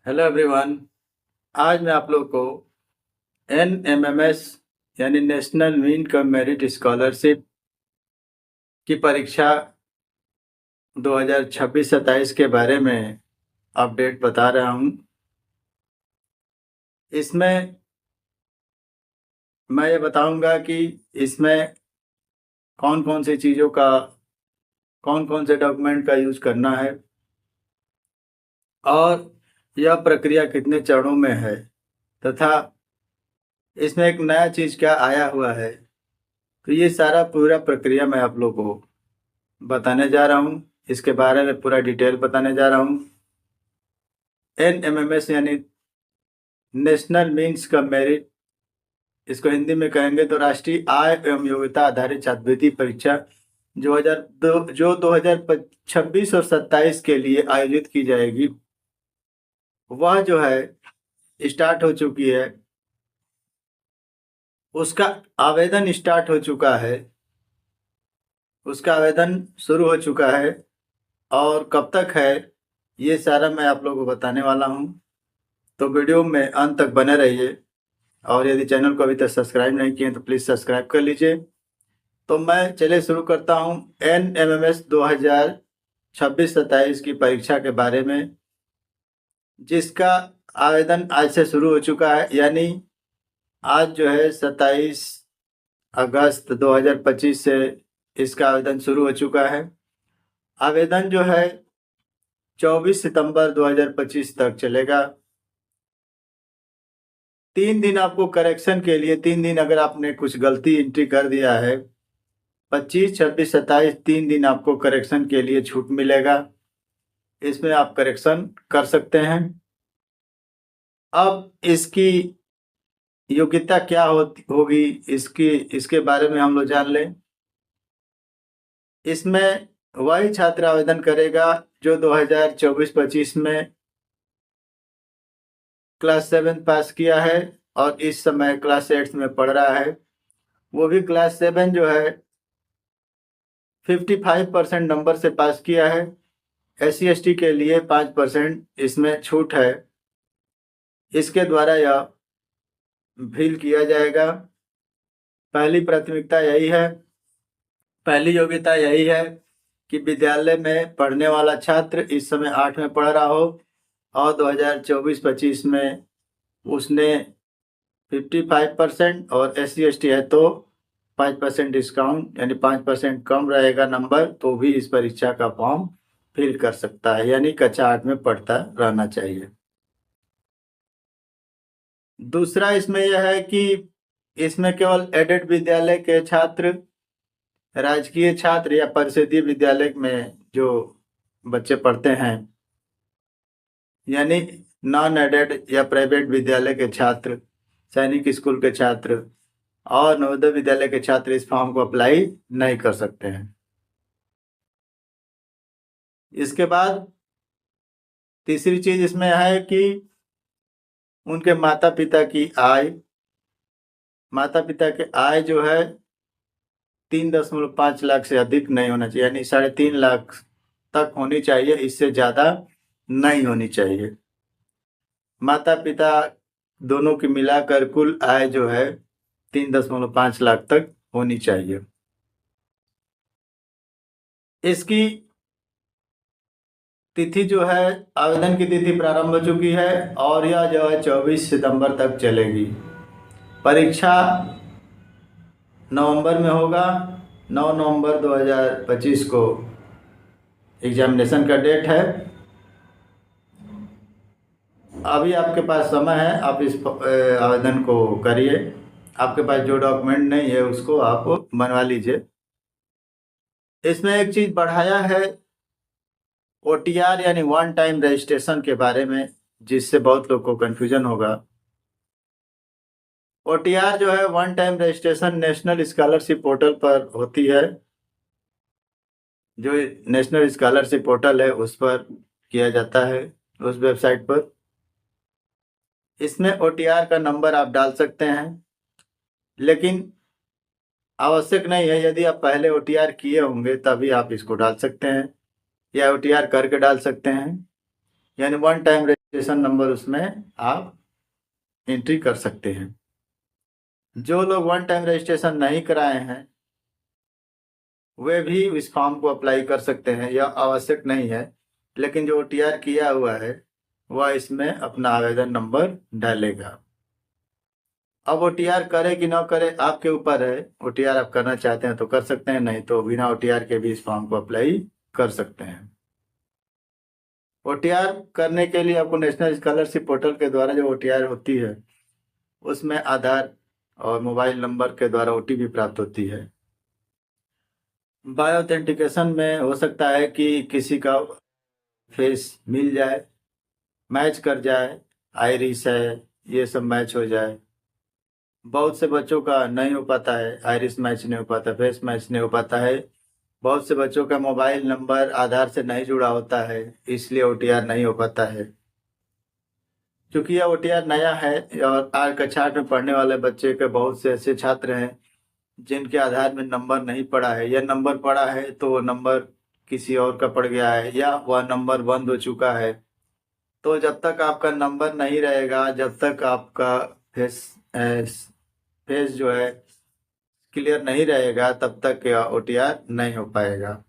Hello everyone. आज मैं आप लोग को NMMS यानी national mean cum merit scholarship की परीक्षा 2026-27 के बारे में अपडेट बता रहा हूँ। इसमें मैं ये बताऊंगा कि इसमें कौन कौन सी चीज़ों का, कौन कौन से डॉक्यूमेंट का यूज़ करना है और यह प्रक्रिया कितने चरणों में है, तथा इसमें एक नया चीज़ क्या आया हुआ है। तो ये सारा पूरा प्रक्रिया मैं आप लोग को बताने जा रहा हूँ। इसके बारे में पूरा डिटेल बताने जा रहा हूँ। NMMS यानी नेशनल मीन्स का मेरिट, इसको हिंदी में कहेंगे तो राष्ट्रीय आय एवं योग्यता आधारित छात्रवृत्ति परीक्षा जो 2026 और 27 के लिए आयोजित की जाएगी, वह जो है स्टार्ट हो चुकी है। उसका आवेदन स्टार्ट हो चुका है, उसका आवेदन शुरू हो चुका है और कब तक है ये सारा मैं आप लोगों को बताने वाला हूँ। तो वीडियो में अंत तक बने रहिए और यदि चैनल को अभी तक सब्सक्राइब नहीं किए तो प्लीज़ सब्सक्राइब कर लीजिए। तो मैं चलिए शुरू करता हूँ NMMS 2026-27 की परीक्षा के बारे में, जिसका आवेदन आज से शुरू हो चुका है। यानी आज जो है 27 अगस्त 2025 से इसका आवेदन शुरू हो चुका है। आवेदन जो है 24 सितंबर 2025 तक चलेगा। 3 दिन आपको करेक्शन के लिए, 3 दिन अगर आपने कुछ गलती एंट्री कर दिया है, 25, 26, 27 3 दिन आपको करेक्शन के लिए छूट मिलेगा। इसमें आप करेक्शन कर सकते हैं। अब इसकी योग्यता क्या होगी, इसके बारे में हम लोग जान लें। इसमें वही छात्र आवेदन करेगा जो 2024-25 में क्लास 7 पास किया है और इस समय क्लास 8 में पढ़ रहा है। वो भी क्लास 7 जो है 55% नंबर से पास किया है। SC/ST के लिए 5% इसमें छूट है। इसके द्वारा यह फिल किया जाएगा। पहली प्राथमिकता यही है, पहली योग्यता यही है कि विद्यालय में पढ़ने वाला छात्र इस समय 8 में पढ़ रहा हो और 2024-25 में उसने 55% और SC/ST है तो 5% डिस्काउंट, यानी 5% कम रहेगा नंबर, तो भी इस परीक्षा का फॉर्म फिल कर सकता है। यानी कक्षा 8 में पढ़ता रहना चाहिए। दूसरा इसमें यह है कि इसमें केवल एडेड विद्यालय के छात्र, राजकीय छात्र या परिषदीय विद्यालय में जो बच्चे पढ़ते हैं, यानी नॉन एडेड या प्राइवेट विद्यालय के छात्र, सैनिक स्कूल के छात्र और नवोदय विद्यालय के छात्र इस फॉर्म को अप्लाई नहीं कर सकते हैं। इसके बाद तीसरी चीज इसमें है कि उनके माता पिता की आय, माता पिता की आय जो है 3.5 लाख से अधिक नहीं होना चाहिए, यानी 3.5 लाख तक होनी चाहिए, इससे ज़्यादा नहीं होनी चाहिए। माता पिता दोनों की मिलाकर कुल आय जो है 3.5 लाख तक होनी चाहिए। इसकी तिथि जो है, आवेदन की तिथि प्रारंभ हो चुकी है और यह जो है 24 सितंबर तक चलेगी। परीक्षा नवंबर में होगा। 9 नवंबर 2025 को एग्जामिनेशन का डेट है। अभी आपके पास समय है, आप इस आवेदन को करिए। आपके पास जो डॉक्यूमेंट नहीं है उसको आप बनवा लीजिए। इसमें एक चीज़ बढ़ाया है OTR यानी वन टाइम रजिस्ट्रेशन के बारे में, जिससे बहुत लोग को कन्फ्यूजन होगा। OTR जो है one time registration national scholarship portal पर होती है। जो नेशनल स्कॉलरशिप पोर्टल है उस पर किया जाता है, उस वेबसाइट पर। इसमें OTR का नंबर आप डाल सकते हैं, लेकिन आवश्यक नहीं है। यदि आप पहले OTR किए होंगे तभी आप इसको डाल सकते हैं या OTR करके डाल सकते हैं। यानी वन टाइम रजिस्ट्रेशन नंबर उसमें आप एंट्री कर सकते हैं। जो लोग वन टाइम रजिस्ट्रेशन नहीं कराए हैं वे भी इस फॉर्म को अप्लाई कर सकते हैं, यह आवश्यक नहीं है। लेकिन जो OTR किया हुआ है वह इसमें अपना आवेदन नंबर डालेगा। अब OTR करे कि ना करे आपके ऊपर है। OTR आप करना चाहते हैं तो कर सकते हैं, नहीं तो बिना OTR के भी इस फॉर्म को अप्लाई कर सकते हैं। OTR करने के लिए आपको नेशनल स्कॉलरशिप पोर्टल के द्वारा जो OTR होती है उसमें आधार और मोबाइल नंबर के द्वारा OTP प्राप्त होती है। बायो ऑथेंटिकेशन में हो सकता है कि किसी का फेस मिल जाए, मैच कर जाए, आइरिस है ये सब मैच हो जाए। बहुत से बच्चों का नहीं हो पाता है, आइरिस मैच नहीं हो पाता, फेस मैच नहीं हो पाता है। बहुत से बच्चों का मोबाइल नंबर आधार से नहीं जुड़ा होता है, इसलिए OTR नहीं हो पाता है। क्योंकि यह OTR नया है और आज कक्षा 8 में पढ़ने वाले बच्चे के बहुत से ऐसे छात्र हैं जिनके आधार में नंबर नहीं पड़ा है, या नंबर पड़ा है तो वो नंबर किसी और का पड़ गया है या वह नंबर बंद हो चुका है। तो जब तक आपका नंबर नहीं रहेगा, जब तक आपका फेस फेस जो है क्लियर नहीं रहेगा, तब तक OTR नहीं हो पाएगा।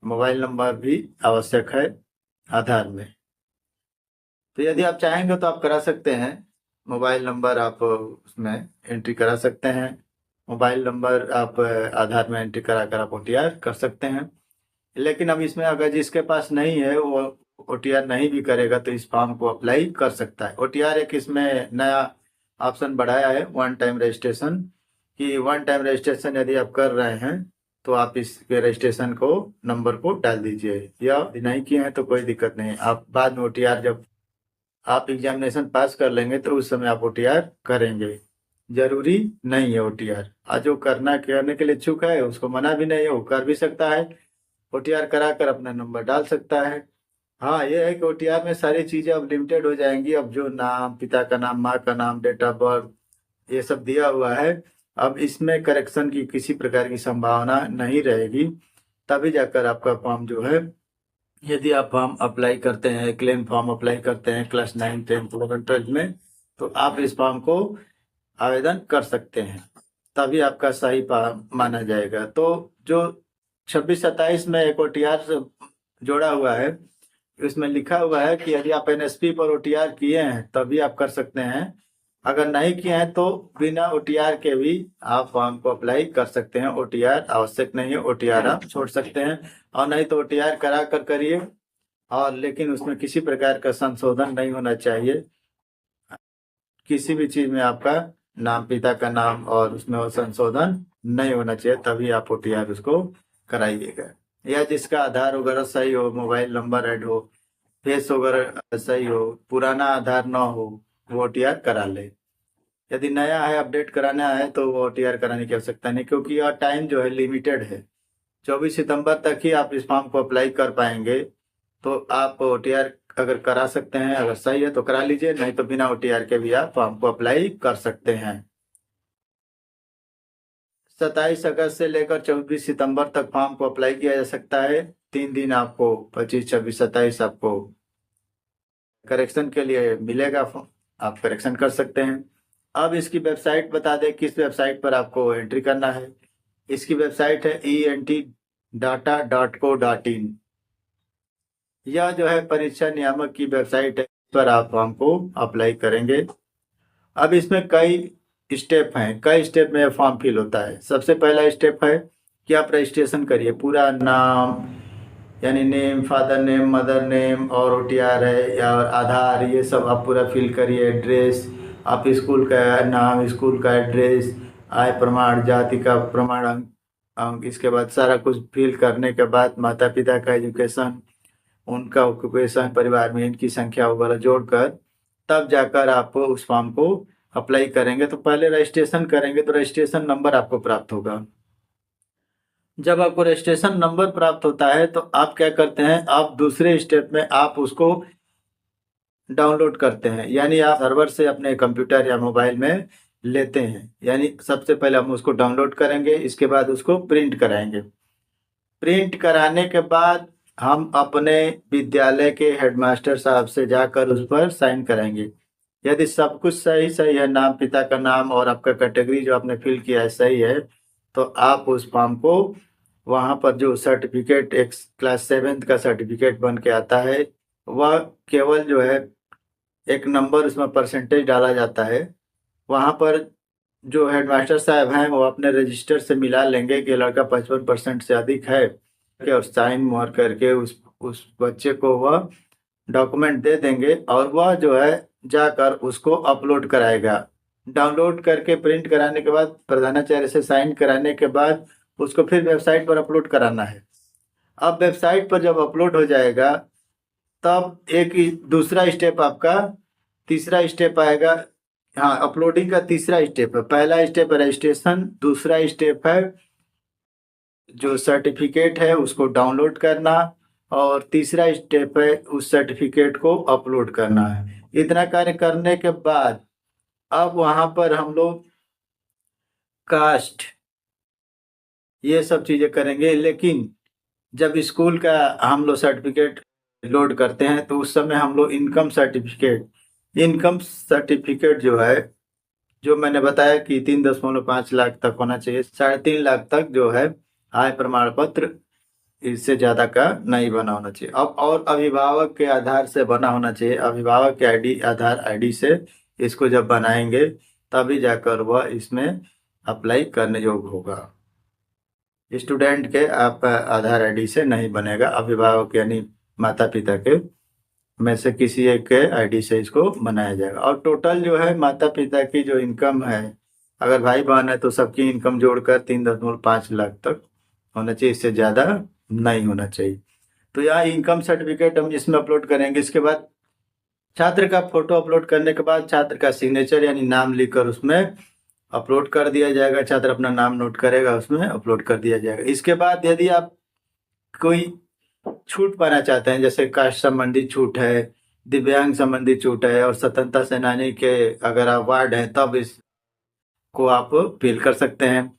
मोबाइल नंबर भी आवश्यक है आधार में। तो यदि आप चाहेंगे तो आप करा सकते हैं, मोबाइल नंबर आप उसमें एंट्री करा सकते हैं। मोबाइल नंबर आप आधार में एंट्री करा कर आप OTR कर सकते हैं। लेकिन अब इसमें अगर जिसके पास नहीं है वो OTR नहीं भी करेगा तो इस फॉर्म को अप्लाई कर सकता है। OTR एक इसमें नया ऑप्शन बढ़ाया है वन टाइम रजिस्ट्रेशन, कि वन टाइम रजिस्ट्रेशन यदि आप कर रहे हैं तो आप इसके रजिस्ट्रेशन को नंबर को डाल दीजिए, या नहीं किए हैं तो कोई दिक्कत नहीं। आप बाद में OTR जब आप एग्जामिनेशन पास कर लेंगे तो उस समय आप OTR करेंगे, जरूरी नहीं है OTR। आज जो करने के लिए इच्छुक है उसको मना भी नहीं है, वो कर भी सकता है, OTR कराकर अपना नंबर डाल सकता है। हाँ, ये है कि OTR में सारी चीजें अब लिमिटेड हो जाएंगी। अब जो नाम, पिता का नाम, माँ का नाम, डेट ऑफ बर्थ ये सब दिया हुआ है, अब इसमें करेक्शन की किसी प्रकार की संभावना नहीं रहेगी। तभी जाकर आपका फॉर्म जो है, यदि आप फॉर्म अप्लाई करते हैं, क्लेम फॉर्म अप्लाई करते हैं क्लास 9, 10, 11, 12 में, तो आप इस फॉर्म को आवेदन कर सकते हैं, तभी आपका सही माना जाएगा। तो जो 26-27 में एक OTR जोड़ा हुआ है, उसमें लिखा हुआ है कि यदि आप NSP पर OTR किए हैं तभी आप कर सकते हैं, अगर नहीं किए हैं तो बिना OTR के भी आप फॉर्म को अप्लाई कर सकते हैं। OTR आवश्यक नहीं है, OTR आप छोड़ सकते हैं, और नहीं तो OTR करा कर करिए, और लेकिन उसमें किसी प्रकार का संशोधन नहीं होना चाहिए। किसी भी चीज में आपका नाम, पिता का नाम और उसमें वो संशोधन नहीं होना चाहिए, तभी आप OTR उसको कराइएगा। या जिसका आधार वगैरह सही हो, मोबाइल नंबर ऐड हो, फेस वगैरह सही हो, पुराना आधार ना हो, वो OTR करा ले। यदि नया है, अपडेट कराना है, तो वो OTR कराने की आवश्यकता नहीं, क्योंकि यह टाइम जो है लिमिटेड है। 24 सितंबर तक ही आप इस फॉर्म को अप्लाई कर पाएंगे। तो आप OTR अगर करा सकते हैं, अगर सही है तो करा लीजिए, नहीं तो बिना OTR के भी आप फॉर्म को अप्लाई कर सकते हैं। 27 अगस्त से लेकर 24 सितंबर तक फॉर्म को अप्लाई किया जा सकता है। 3 दिन आपको 25, 26, 27 आपको करेक्शन के लिए मिलेगा, आप करेक्शन कर सकते हैं। अब इसकी वेबसाइट बता दें किस वेबसाइट पर आपको एंट्री करना है। इसकी वेबसाइट है entdata.co.in। यह जो है परीक्षा नियामक की वेबसाइट है, इस पर आप फॉर्म को अप्लाई करेंगे। अब इसमें कई स्टेप हैं, कई स्टेप में फॉर्म फिल होता है। सबसे पहला स्टेप है कि आप रजिस्ट्रेशन करिए, पूरा नाम यानी name, father name, mother name, और OTR है या आधार, ये सब आप पूरा फिल करिए। एड्रेस, आप स्कूल का नाम, स्कूल का एड्रेस, आय प्रमाण, जाति का प्रमाण अंक, इसके बाद सारा कुछ फिल करने के बाद माता पिता का एजुकेशन, उनका ऑक्यूपेशन, परिवार में इनकी संख्या वगैरह जोड़कर तब जाकर आप उस फॉर्म को अप्लाई करेंगे। तो पहले रजिस्ट्रेशन करेंगे तो रजिस्ट्रेशन नंबर आपको प्राप्त होगा। जब आपको रजिस्ट्रेशन नंबर प्राप्त होता है तो आप क्या करते हैं, आप दूसरे स्टेप में आप उसको डाउनलोड करते हैं, यानी आप सर्वर से अपने कंप्यूटर या मोबाइल में लेते हैं। यानी सबसे पहले हम उसको डाउनलोड करेंगे, इसके बाद उसको प्रिंट कराएंगे। प्रिंट कराने के बाद हम अपने विद्यालय के हेडमास्टर साहब से जाकर उस पर साइन कराएंगे। यदि सब कुछ सही सही है, नाम, पिता का नाम और आपका कैटेगरी जो आपने फिल किया है सही है, तो आप उस फॉर्म को वहाँ पर जो सर्टिफिकेट, एक क्लास 7th का सर्टिफिकेट बन के आता है, वह केवल जो है एक नंबर उसमें परसेंटेज डाला जाता है। वहाँ पर जो हेडमास्टर साहब हैं वो अपने रजिस्टर से मिला लेंगे कि लड़का 55% से अधिक है, और साइन मोहर करके उस बच्चे को वह डॉक्यूमेंट दे देंगे और वह जो है जाकर उसको अपलोड कराएगा। डाउनलोड करके प्रिंट कराने के बाद प्रधानाचार्य से साइन कराने के बाद उसको फिर वेबसाइट पर अपलोड कराना है। अब वेबसाइट पर जब अपलोड हो जाएगा तब दूसरा स्टेप आपका, तीसरा स्टेप आएगा। हाँ, अपलोडिंग का तीसरा स्टेप है। पहला स्टेप है रजिस्ट्रेशन, दूसरा स्टेप है जो सर्टिफिकेट है उसको डाउनलोड करना, और तीसरा स्टेप है उस सर्टिफिकेट को अपलोड करना है। इतना कार्य करने के बाद अब वहां पर हम लोग कास्ट, ये सब चीजें करेंगे। लेकिन जब स्कूल का हम लोग सर्टिफिकेट लोड करते हैं तो उस समय हम लोग इनकम सर्टिफिकेट जो है, जो मैंने बताया कि 3.5 लाख तक होना चाहिए, 3.5 लाख तक जो है आय प्रमाण पत्र, इससे ज्यादा का नहीं बना होना चाहिए। अब और अभिभावक के आधार से बना होना चाहिए। अभिभावक के आईडी, आधार आईडी से इसको जब बनाएंगे तभी जाकर वह इसमें अप्लाई करने योग्य होगा। स्टूडेंट के आप आधार आईडी से नहीं बनेगा, अभिभावक यानी माता पिता के में से किसी एक के आईडी से इसको बनाया जाएगा। और टोटल जो है माता पिता की जो इनकम है, अगर भाई बहन है तो सबकी इनकम जोड़कर 3.5 लाख तक होना चाहिए, इससे ज्यादा नहीं होना चाहिए। तो यहाँ इनकम सर्टिफिकेट हम इसमें अपलोड करेंगे। इसके बाद छात्र का फोटो अपलोड करने के बाद छात्र का सिग्नेचर यानी नाम लिखकर उसमें अपलोड कर दिया जाएगा। छात्र अपना नाम नोट करेगा, उसमें अपलोड कर दिया जाएगा। इसके बाद यदि आप कोई छूट पाना चाहते हैं, जैसे कास्ट संबंधी छूट है, दिव्यांग संबंधी छूट है, और स्वतंत्रता सेनानी के अगर आप वार्ड है तब इसको आप फिल कर सकते हैं।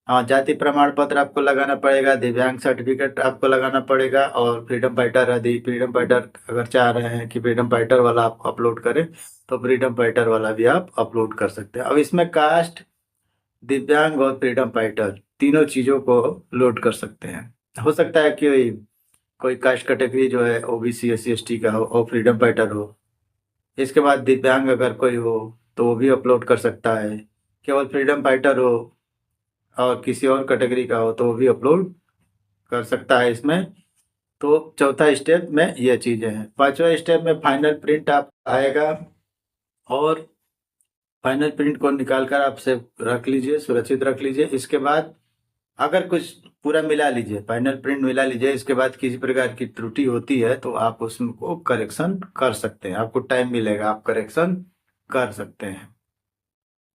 हाँ, जाति प्रमाण पत्र आपको लगाना पड़ेगा, दिव्यांग सर्टिफिकेट आपको लगाना पड़ेगा, और फ्रीडम फाइटर, यदि फ्रीडम फाइटर अगर चाह रहे हैं कि फ्रीडम फाइटर वाला आप अपलोड करें तो फ्रीडम फाइटर वाला भी आप अपलोड कर सकते हैं। अब इसमें कास्ट, दिव्यांग और फ्रीडम फाइटर तीनों चीजों को लोड कर सकते हैं। हो सकता है कि कोई कास्ट कैटेगरी जो है ओबीसी, एससी, एसटी का हो और फ्रीडम फाइटर हो। इसके बाद दिव्यांग अगर कोई हो तो वो भी अपलोड कर सकता है। केवल फ्रीडम फाइटर हो और किसी और कैटेगरी का हो तो वो भी अपलोड कर सकता है इसमें। तो चौथा स्टेप में ये चीजें हैं। पांचवा स्टेप में फाइनल प्रिंट आप आएगा, और फाइनल प्रिंट को निकाल कर आप से रख लीजिए, सुरक्षित रख लीजिए। इसके बाद अगर कुछ पूरा मिला लीजिए, फाइनल प्रिंट मिला लीजिए। इसके बाद किसी प्रकार की त्रुटि होती है तो आप उसको करेक्शन कर सकते हैं, आपको टाइम मिलेगा, आप करेक्शन कर सकते हैं।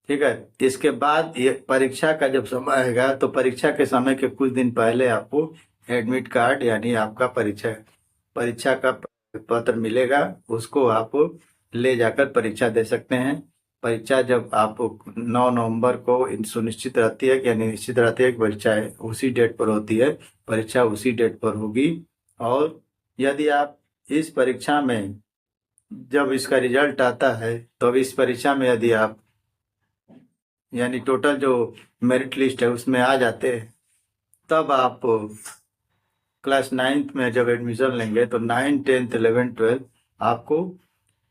ठीक है। इसके बाद ये परीक्षा का जब समय आएगा तो परीक्षा के समय के कुछ दिन पहले आपको एडमिट कार्ड यानी आपका परीक्षा का पत्र मिलेगा, उसको आप ले जाकर परीक्षा दे सकते हैं। परीक्षा जब आप 9 नवंबर को सुनिश्चित रहती है, यानी निश्चित रहती है कि परीक्षा उसी डेट पर होती है, परीक्षा उसी डेट पर होगी। और यदि आप इस परीक्षा में, जब इसका रिजल्ट आता है तो इस परीक्षा में यदि आप यानी टोटल जो मेरिट लिस्ट है उसमें आ जाते हैं, तब आप क्लास 9th में जब एडमिशन लेंगे तो 9, 10th, 11, 12 आपको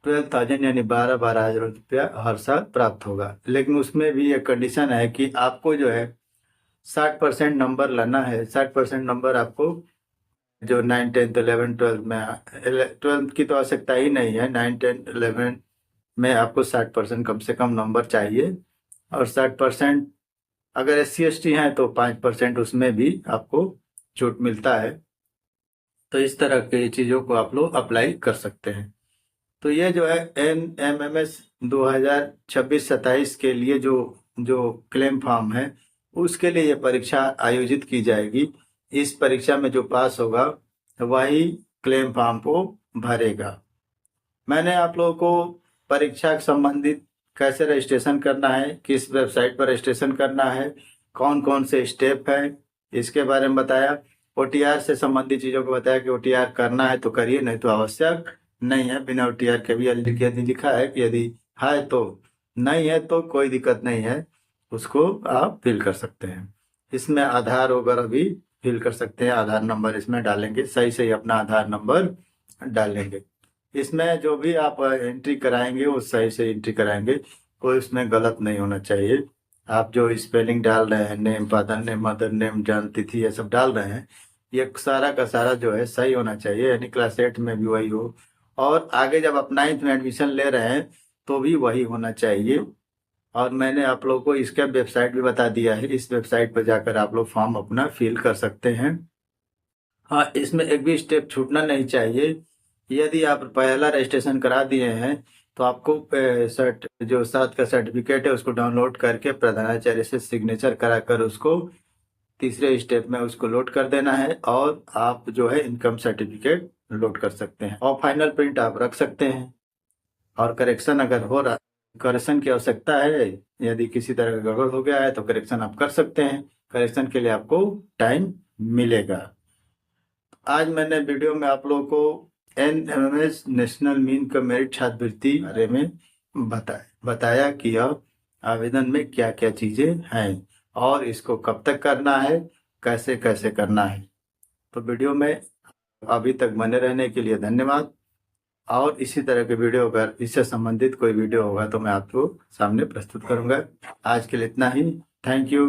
12,000 यानी 12,000 रुपया हर साल प्राप्त होगा। लेकिन उसमें भी एक कंडीशन है कि आपको जो है 60% नंबर लाना है। 60% नंबर आपको जो 9, 10th, 11, 12 में, 12th की तो आवश्यकता ही नहीं है, 9, 10, 11 में आपको 60% कम से कम नंबर चाहिए। और 60% अगर SC ST हैं तो 5% उसमें भी आपको छूट मिलता है। तो इस तरह की चीज़ों को आप लोग अप्लाई कर सकते हैं। तो ये जो है NMMS 2026-27 के लिए जो जो क्लेम फॉर्म है उसके लिए ये परीक्षा आयोजित की जाएगी। इस परीक्षा में जो पास होगा वही क्लेम फॉर्म को भरेगा। मैंने आप लोगों को परीक्षा से संबंधित कैसे रजिस्ट्रेशन करना है, किस वेबसाइट पर रजिस्ट्रेशन करना है, कौन कौन से स्टेप हैं, इसके बारे में बताया। OTR से संबंधित चीज़ों को बताया कि OTR करना है तो करिए, नहीं तो आवश्यक नहीं है। बिना OTR के भी यदि लिखा है कि यदि है तो, नहीं है तो कोई दिक्कत नहीं है, उसको आप फिल कर सकते हैं। इसमें आधार वगैरह भी फिल कर सकते हैं, आधार नंबर इसमें डालेंगे, सही सही अपना आधार नंबर डालेंगे। इसमें जो भी आप एंट्री कराएंगे वो सही से एंट्री कराएंगे, कोई उसमें गलत नहीं होना चाहिए। आप जो स्पेलिंग डाल रहे हैं, name, father name, mother name, जन्म तिथि, ये सब डाल रहे हैं, ये सारा का सारा जो है सही होना चाहिए, यानी क्लास 8 में भी वही हो, और आगे जब आप 9th में एडमिशन ले रहे हैं तो भी वही होना चाहिए। और मैंने आप लोगों को इसका वेबसाइट भी बता दिया है, इस वेबसाइट पर जाकर आप लोग फॉर्म अपना फिल कर सकते हैं। हाँ, इसमें एक भी स्टेप छूटना नहीं चाहिए। यदि आप पहला रजिस्ट्रेशन करा दिए हैं तो आपको जो 7 का सर्टिफिकेट है उसको डाउनलोड करके प्रधानाचार्य से सिग्नेचर कराकर उसको तीसरे स्टेप में उसको लोड कर देना है, और आप जो है इनकम सर्टिफिकेट लोड कर सकते हैं, और फाइनल प्रिंट आप रख सकते हैं। और करेक्शन अगर हो रहा, करेक्शन की आवश्यकता है, यदि किसी तरह का गड़बड़ हो गया है तो करेक्शन आप कर सकते हैं, करेक्शन के लिए आपको टाइम मिलेगा। आज मैंने वीडियो में आप लोगों को NMS नेशनल मीन का मेरिट छात्रवृत्ति बारे में बताया कि यह आवेदन में क्या क्या चीजें हैं और इसको कब तक करना है, कैसे कैसे करना है। तो वीडियो में अभी तक बने रहने के लिए धन्यवाद, और इसी तरह के वीडियो, अगर इससे संबंधित कोई वीडियो होगा तो मैं आपको सामने प्रस्तुत करूंगा। आज के लिए इतना ही। Thank you.